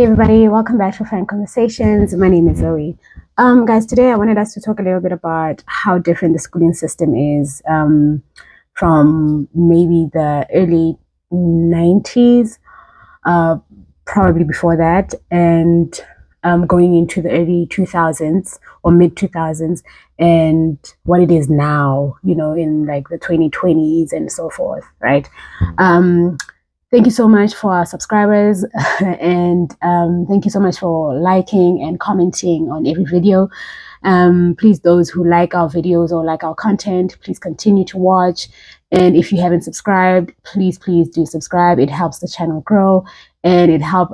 Hey everybody, welcome back to Frank Conversations. My name is Zoe. Guys, today I wanted us to talk a little bit about how different the schooling system is from maybe the early 90s, uh, probably before that, and going into the early 2000s or mid 2000s, and what it is now, in like the 2020s and so forth, right? Um, Thank you so much for our subscribers and thank you so much for liking and commenting on every video. Please, those who like our videos or like our content, please continue to watch. And if you haven't subscribed, please do subscribe. It helps the channel grow, and it helps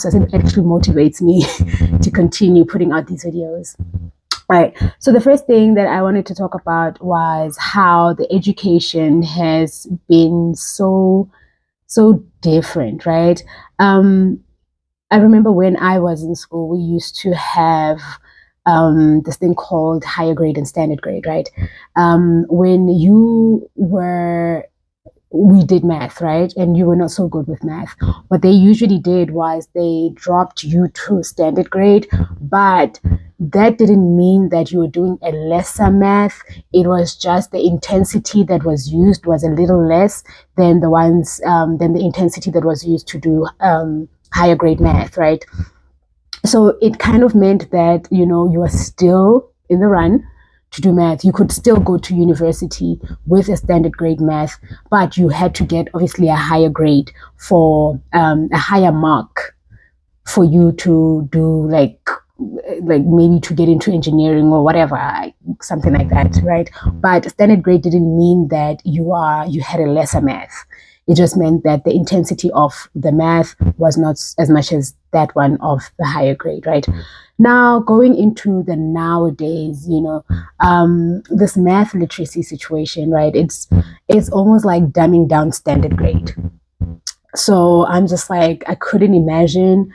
us. It actually motivates me to continue putting out these videos. Right. So the first thing that I wanted to talk about was how the education has been so different, right? I remember when I was in school, we used to have this thing called higher grade and standard grade, right? When we did math, right? And you were not so good with math. What they usually did was they dropped you to standard grade, but that didn't mean that you were doing a lesser math. It was just the intensity that was used was a little less than the intensity that was used to do higher grade math, right? So it kind of meant that, you are still in the run to do math. You could still go to university with a standard grade math, but you had to get obviously a higher grade for a higher mark for you to do like maybe to get into engineering or whatever, something like that, right? But standard grade didn't mean that you had a lesser math. It just meant that the intensity of the math was not as much as that one of the higher grade, right? Now, going into the nowadays, this math literacy situation, right? It's almost like dumbing down standard grade. So I'm just like, I couldn't imagine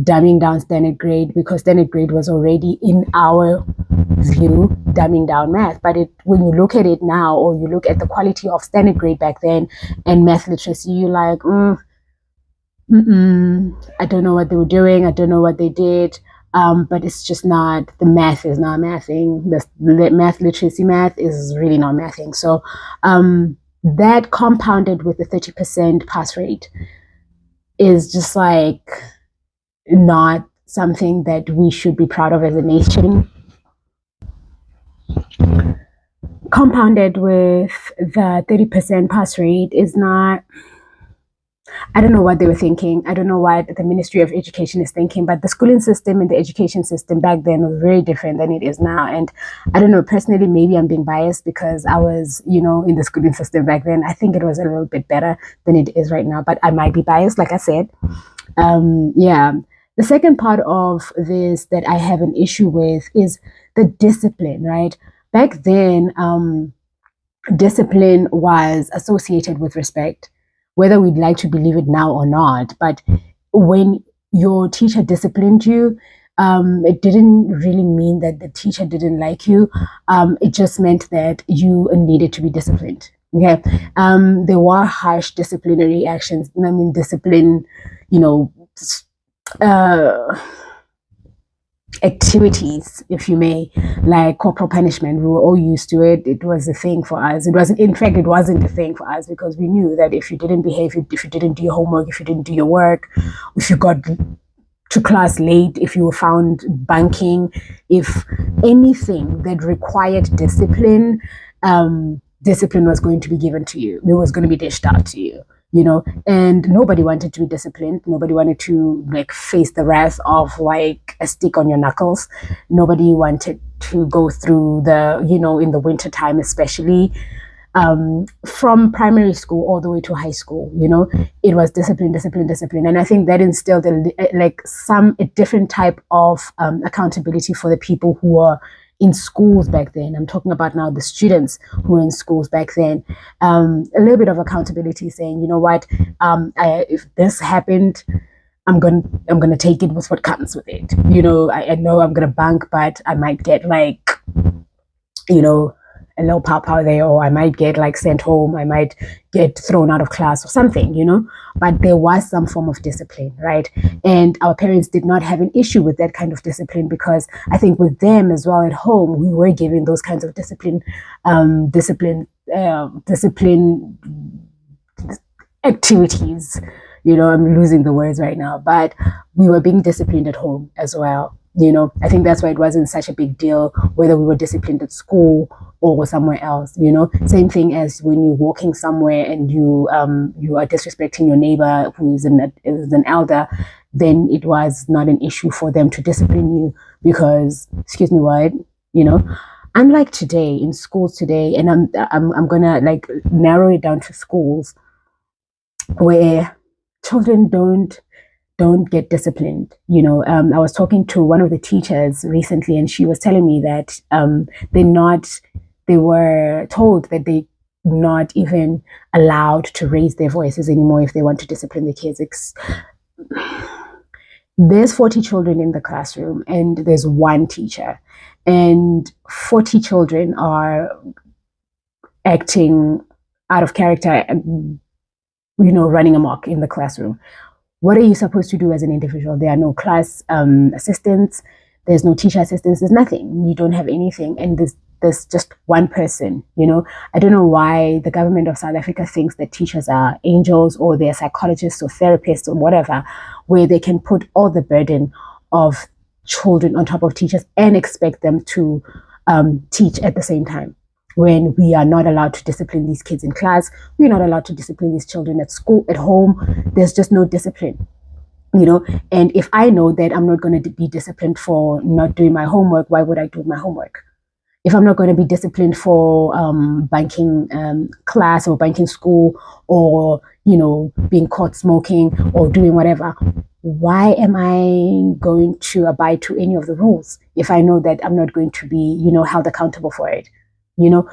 dumbing down standard grade, because standard grade was already, in our view, dumbing down math. But when you look at it now, or you look at the quality of standard grade back then and math literacy, you're like, I don't know what they were doing. I don't know what they did. But it's just not, the math is not mathing. The math literacy math is really not mathing. So that compounded with the 30% pass rate is just like not something that we should be proud of as a nation. Compounded with the 30% pass rate is not, I don't know what they were thinking. I don't know what the Ministry of Education is thinking, but the schooling system and the education system back then was very different than it is now. And I don't know, personally, maybe I'm being biased because I was, in the schooling system back then. I think it was a little bit better than it is right now, but I might be biased, like I said. Yeah. The second part of this that I have an issue with is the discipline, right? Back then, discipline was associated with respect, whether we'd like to believe it now or not. But when your teacher disciplined you, it didn't really mean that the teacher didn't like you. It just meant that you needed to be disciplined. Okay. There were harsh disciplinary actions. I mean, discipline, activities, if you may, like corporal punishment. We were all used to it. It was a thing for us. It wasn't a thing for us, because we knew that if you didn't behave, if you didn't do your homework, if you didn't do your work, if you got to class late, if you were found bunking, if anything that required discipline, discipline was going to be given to you. It was going to be dished out to you. And nobody wanted to be disciplined. Nobody wanted to face the wrath of a stick on your knuckles. Nobody wanted to go through in the winter time, especially from primary school all the way to high school. It was discipline. And I think that instilled a different type of accountability for the people who were in schools back then. I'm talking about now the students who were in schools back then. A little bit of accountability, saying, you know what, if this happened, I'm gonna take it with what comes with it. I know I'm gonna bunk, but I might get a a little pow there, or I might get like sent home, I might get thrown out of class or something, but there was some form of discipline, right? And our parents did not have an issue with that kind of discipline, because I think with them as well at home, we were given those kinds of discipline activities. I'm losing the words right now, but we were being disciplined at home as well. I think that's why it wasn't such a big deal whether we were disciplined at school or somewhere else. Same thing as when you're walking somewhere and you are disrespecting your neighbor who's is an elder, then it was not an issue for them to discipline you, because, excuse me, what, you know unlike today in schools today, and I'm gonna like narrow it down to schools where children don't get disciplined. I was talking to one of the teachers recently, and she was telling me that they were told that they not even allowed to raise their voices anymore if they want to discipline the kids. There's 40 children in the classroom and there's one teacher, and 40 children are acting out of character, running amok in the classroom. What are you supposed to do as an individual? There are no class assistants, there's no teacher assistants, there's nothing. You don't have anything, and there's just one person. I don't know why the government of South Africa thinks that teachers are angels, or they're psychologists or therapists or whatever, where they can put all the burden of children on top of teachers and expect them to teach at the same time, when we are not allowed to discipline these kids in class. We're not allowed to discipline these children at school, at home. There's just no discipline. And if I know that I'm not going to be disciplined for not doing my homework, why would I do my homework? If I'm not going to be disciplined for banking class or banking school, or being caught smoking or doing whatever, why am I going to abide to any of the rules if I know that I'm not going to be held accountable for it?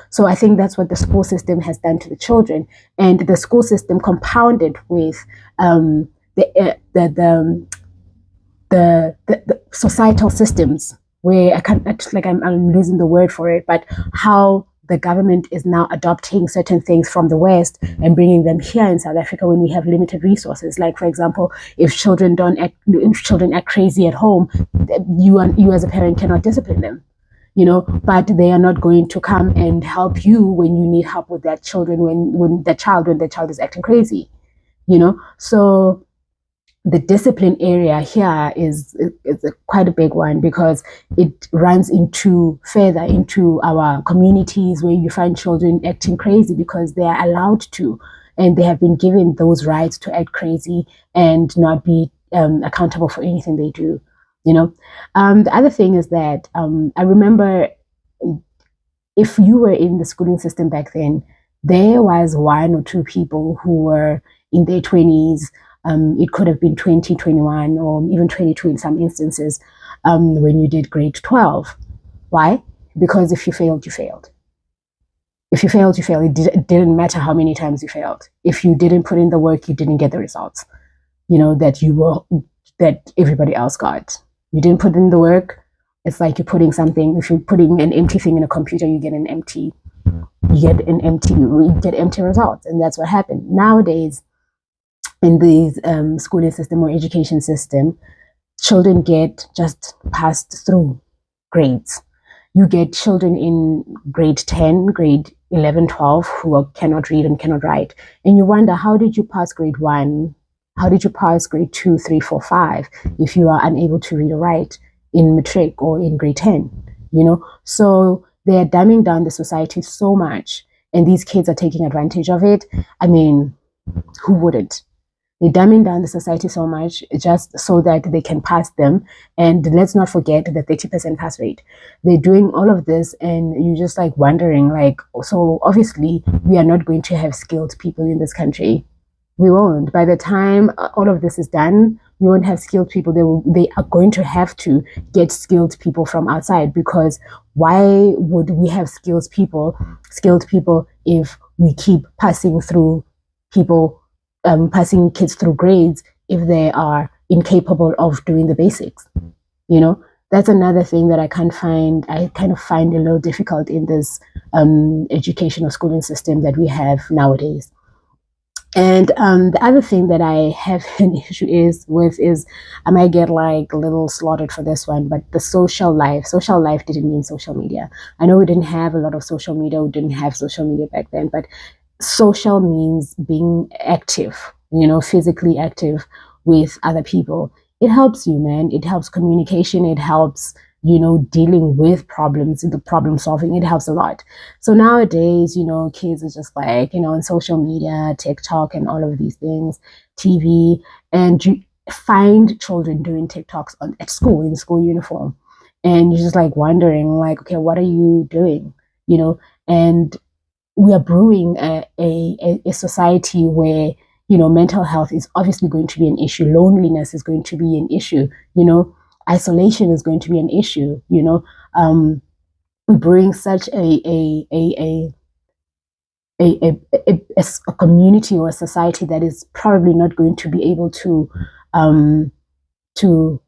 So I think that's what the school system has done to the children, and the school system compounded with the societal systems, where I'm losing the word for it, but how the government is now adopting certain things from the West and bringing them here in South Africa when we have limited resources. Like, for example, if children act crazy at home, you as a parent cannot discipline them. But they are not going to come and help you when you need help with that children, when the child is acting crazy. So the discipline area here is quite a big one, because it runs further into our communities, where you find children acting crazy because they are allowed to, and they have been given those rights to act crazy and not be accountable for anything they do. The other thing is that I remember, if you were in the schooling system back then, there was one or two people who were in their 20s. It could have been 20, 21, or even 22 in some instances, when you did grade 12. Why? Because if you failed, you failed. If you failed, you failed. It didn't matter how many times you failed. If you didn't put in the work, you didn't get the results, that everybody else got. You didn't put in the work. It's like you're putting something. If you're putting an empty thing in a computer, you get empty results, and that's what happened nowadays in the schooling system or education system. Children get just passed through grades. You get children in grade 10, grade 11, 12 who cannot read and cannot write, and you wonder, how did you pass grade 1? How did you pass grade 2, 3, 4, 5 if you are unable to read or write in matric or in grade 10? So they are dumbing down the society so much, and these kids are taking advantage of it. I mean, who wouldn't? They're dumbing down the society so much just so that they can pass them. And let's not forget the 30% pass rate. They're doing all of this, and you're just like wondering, so obviously we are not going to have skilled people in this country. We won't. By the time all of this is done, we won't have skilled people. They are going to have to get skilled people from outside, because why would we have skilled people if we keep passing kids through grades if they are incapable of doing the basics? That's another thing that I kind of find a little difficult in this educational schooling system that we have nowadays. And the other thing that I have an issue is I might get like a little slaughtered for this one, but the social life. Social life didn't mean social media. I know we didn't have a lot of social media. We didn't have social media back then, but social means being active, physically active with other people. It helps you, man. It helps communication. It helps, dealing with problems, the problem solving. It helps a lot. So nowadays, kids are just like, on social media, TikTok, and all of these things, TV, and you find children doing TikToks at school in school uniform. And you're just like wondering, like, okay, what are you doing? And we are brewing a society where mental health is obviously going to be an issue, loneliness is going to be an issue, isolation is going to be an issue. We bring such a community or a society that is probably not going to be able um to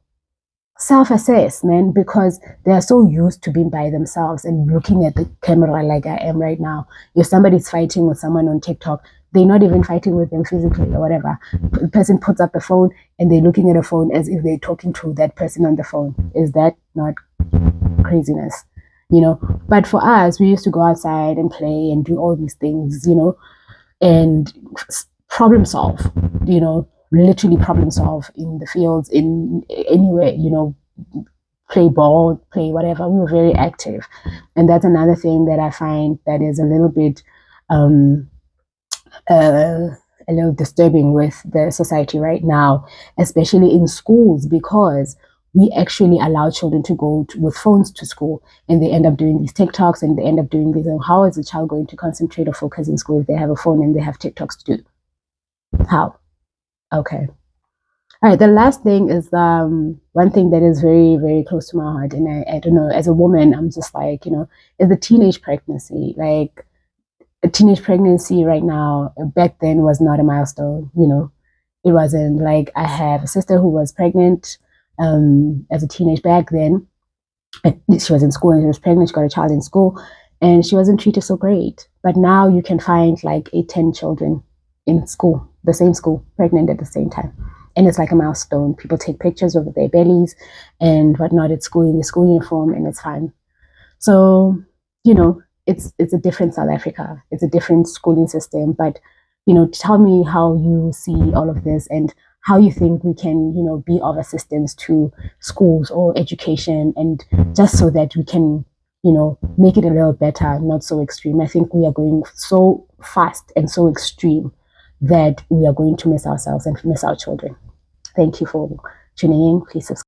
self-assess, man, because they are so used to being by themselves and looking at the camera like I am right now. If somebody's fighting with someone on TikTok, they're not even fighting with them physically or whatever. The person puts up the phone and they're looking at a phone as if they're talking to that person on the phone. Is that not craziness? But for us, we used to go outside and play and do all these things, and problem solve, literally problem solve in the fields, in anywhere, play ball, play whatever. We were very active. And that's another thing that I find that is a little bit um, a little disturbing with the society right now, especially in schools, because we actually allow children to go with phones to school, and they end up doing these TikToks and they end up doing these. And how is a child going to concentrate or focus in school if they have a phone and they have TikToks to do? How? Okay. All right. The last thing is one thing that is very, very close to my heart. And I don't know, as a woman, I'm just like, is the teenage pregnancy. Like, a teenage pregnancy right now, back then was not a milestone, It wasn't. Like, I have a sister who was pregnant as a teenage back then. She was in school and she was pregnant. She got a child in school and she wasn't treated so great. But now you can find like 8, 10 children in school, the same school, pregnant at the same time. And it's like a milestone. People take pictures of their bellies and whatnot at school in the school uniform, and it's fine. So, it's a different South Africa. It's a different schooling system. But, tell me how you see all of this and how you think we can, be of assistance to schools or education, and just so that we can, make it a little better, not so extreme. I think we are going so fast and so extreme that we are going to miss ourselves and miss our children. Thank you for tuning in. Please subscribe.